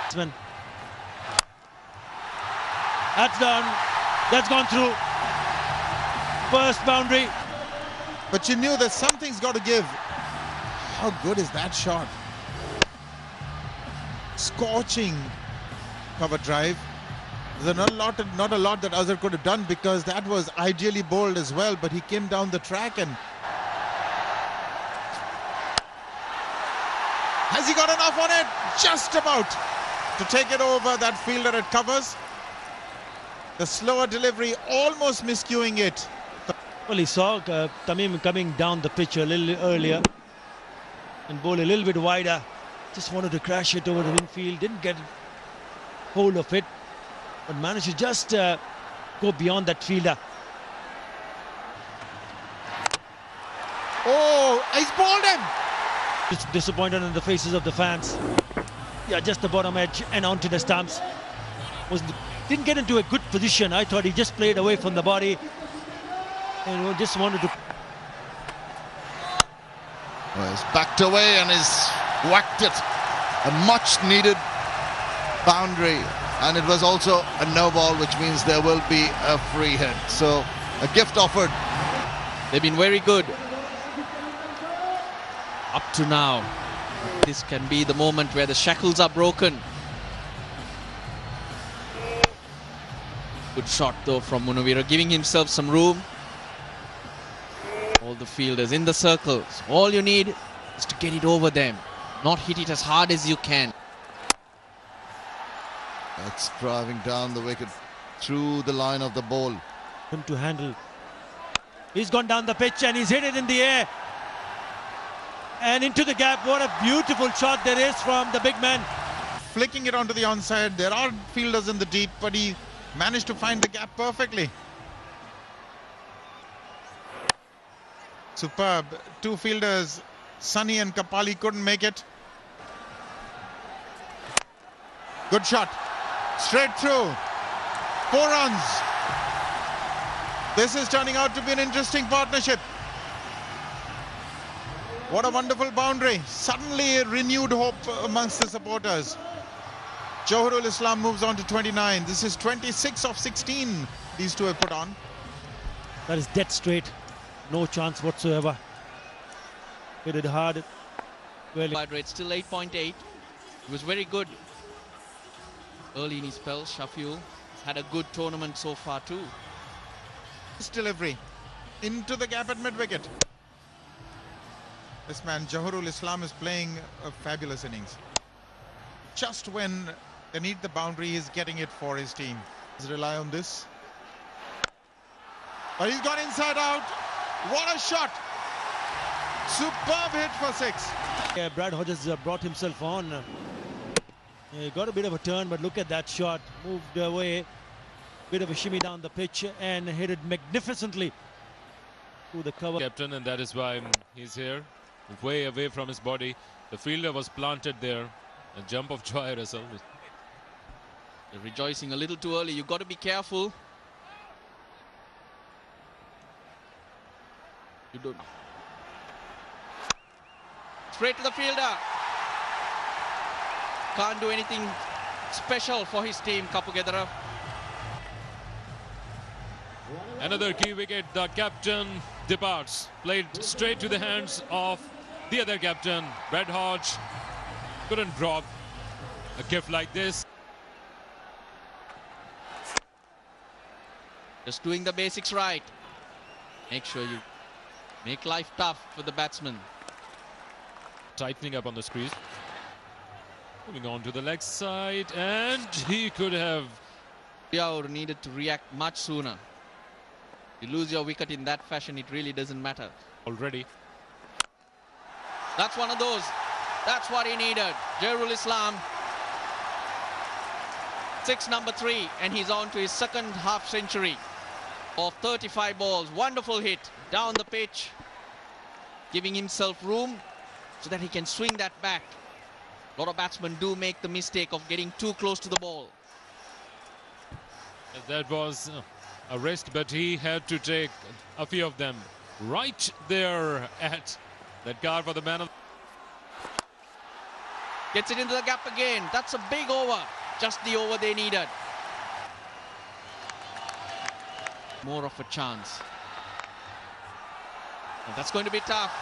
That's done. That's gone through. First boundary. But you knew that something's got to give. How good is that shot? Scorching cover drive. There's not a lot that Azhar could have done, because that was ideally bowled as well, but he came down the track and... Has he got enough on it? Just about to take it over that fielder at covers. The slower delivery almost miscuing it. Well, he saw Tamim coming down the pitch a little earlier and bowl a little bit wider. Just wanted to crash it over the infield. Didn't get hold of it, but managed to just go beyond that fielder. Oh, he's bowled him! It's disappointed in the faces of the fans. Yeah, just the bottom edge and onto the stumps. Didn't get into a good position. I thought he just played away from the body and just wanted to... Well, he's backed away and he's whacked it. A much needed boundary, and it was also a no ball, which means there will be a free hit. So a gift offered. They've been very good up to now. This can be the moment where the shackles are broken. Good shot though from Munawira, giving himself some room. All the fielders in the circles. All you need is to get it over them, not hit it as hard as you can. That's driving down the wicket through the line of the ball. Him to handle. He's gone down the pitch and he's hit it in the air and into the gap. What a beautiful shot there is from the big man. Flicking it onto the onside. There are fielders in the deep, but he managed to find the gap perfectly. Superb. Two fielders, Sunny and Kapali, couldn't make it. Good shot. Straight through. 4 runs. This is turning out to be an interesting partnership. What a wonderful boundary. Suddenly renewed hope amongst the supporters. Johorul Islam moves on to 29. This is 26 of 16 these two have put on. That is dead straight. No chance whatsoever. Hit it hard. Well, Rate still 8.8. He was very good early in his spell. Shafiul had a good tournament so far too. This delivery into the gap at mid-wicket. This man Johorul Islam is playing a fabulous innings. Just when they need the boundary, he's getting it for his team. Let's rely on this. But he's got inside out. What a shot! Superb hit for 6. Yeah, Brad Hodges brought himself on. He got a bit of a turn, but look at that shot. Moved away. Bit of a shimmy down the pitch and hit it magnificently to the cover. Captain, and that is why he's here. Way away from his body. The fielder was planted there. A jump of joy, Barisal. They're rejoicing a little too early. You've got to be careful. You don't. Straight to the fielder. Can't do anything special for his team, Kapugedara. Another key wicket. The captain departs. Played straight to the hands of the other captain, Brad Hodge. Couldn't drop a gift like this. Just doing the basics right. Make sure you make life tough for the batsman. Tightening up on the squeeze. Moving on to the leg side, and he could have. Yaur needed to react much sooner. You lose your wicket in that fashion, it really doesn't matter. Already. That's one of those. That's what he needed. Johorul Islam. 6 number 3, and he's on to his second half century of 35 balls. Wonderful hit down the pitch, giving himself room so that he can swing that back. A lot of batsmen do make the mistake of getting too close to the ball. That was a risk, but he had to take a few of them right there at that card for the man of. Gets it into the gap again. That's a big over. Just the over they needed. More of a chance. And that's going to be tough.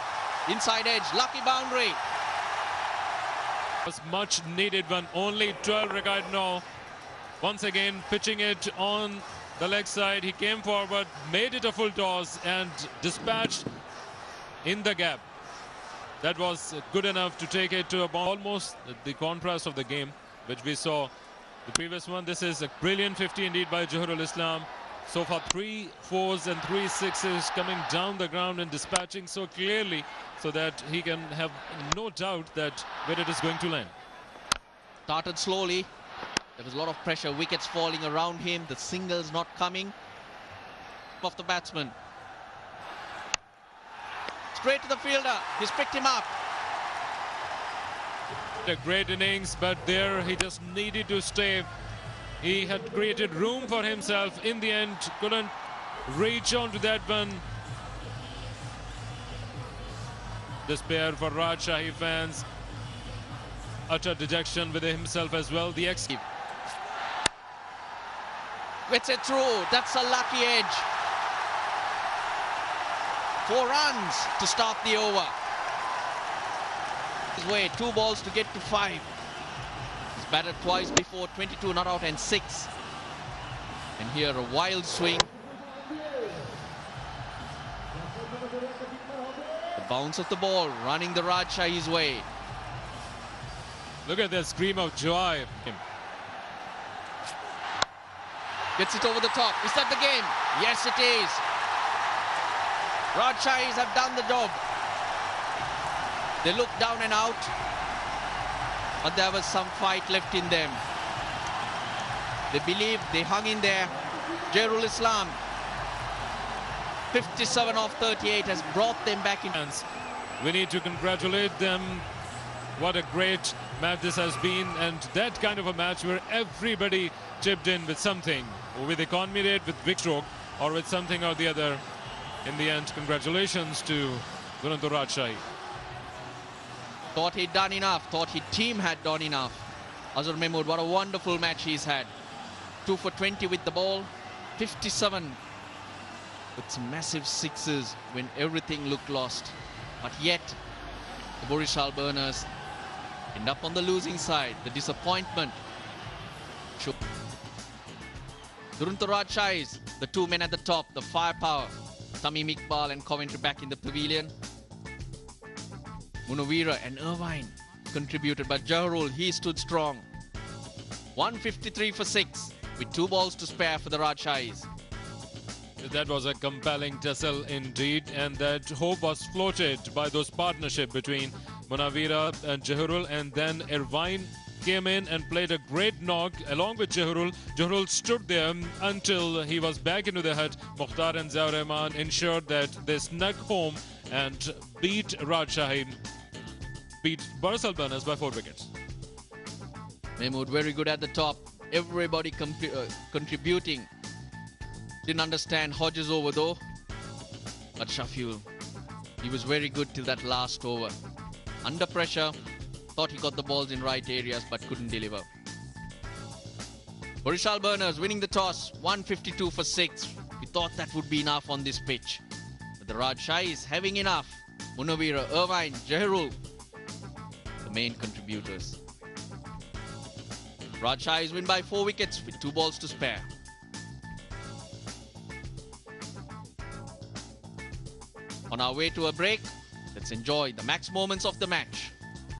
Inside edge, lucky boundary. Was much needed one. Only 12 required now. Once again pitching it on the leg side. He came forward, made it a full toss and dispatched in the gap. That was good enough to take it to a ball. Almost the contrast of the game which we saw the previous one. This is a brilliant 50 indeed by Johorul Islam. So far 3 4s and 3 6s coming down the ground and dispatching so clearly so that he can have no doubt that where it is going to land. Started slowly. There was a lot of pressure. Wickets falling around him. The singles not coming. Off the batsman. Straight to the fielder. He's picked him up. A great innings, but there he just needed to stay. He had created room for himself. In the end, couldn't reach on to that one. Despair for Rajshahi fans. Utter dejection with himself as well. The ex. Gets it through. That's a lucky edge. 4 runs to start the over. His way, 2 balls to get to 5. He's batted twice before, 22 not out and 6. And here a wild swing. The bounce of the ball running the Rajshahi's way. Look at that scream of joy. Gets it over the top. Is that the game? Yes, it is. Rajshahis have done the job. They look down and out, but there was some fight left in them. They believe they hung in there. Johorul Islam, 57 off 38, has brought them back in. We need to congratulate them. What a great match this has been, and that kind of a match where everybody chipped in with something, with economy rate, with big stroke, or with something or the other. In the end, congratulations to Duronto Rajshahi. Thought he'd done enough, thought his team had done enough. Azhar Mahmood, what a wonderful match he's had. 2 for 20 with the ball, 57 with some massive sixes when everything looked lost. But yet, the Barisal burners end up on the losing side. The disappointment. Duronto Rajshahis, the 2 men at the top, the firepower. Tamim Iqbal and Coventry back in the pavilion. Munawira and Irvine contributed, but Johorul, he stood strong. 153 for 6 with 2 balls to spare for the Rajshahis. That was a compelling tussle indeed, and that hope was floated by those partnership between Munawira and Johorul, and then Irvine came in and played a great knock along with Johorul. Johorul stood there until he was back into the hut. Mukhtar and Ziaur Rahman ensured that they snuck home and beat Rajshahi, beat Barisal burners by 4 wickets. Mahmood very good at the top. Everybody contributing. Didn't understand Hodges over though. But Shafiul, he was very good till that last over. Under pressure, thought he got the balls in right areas but couldn't deliver. Barisal burners winning the toss, 152 for 6. We thought that would be enough on this pitch. But the Rajshahis having enough. Munawira, Irvine, Johorul, the main contributors. Rajshahis win by 4 wickets with 2 balls to spare. On our way to a break, let's enjoy the max moments of the match.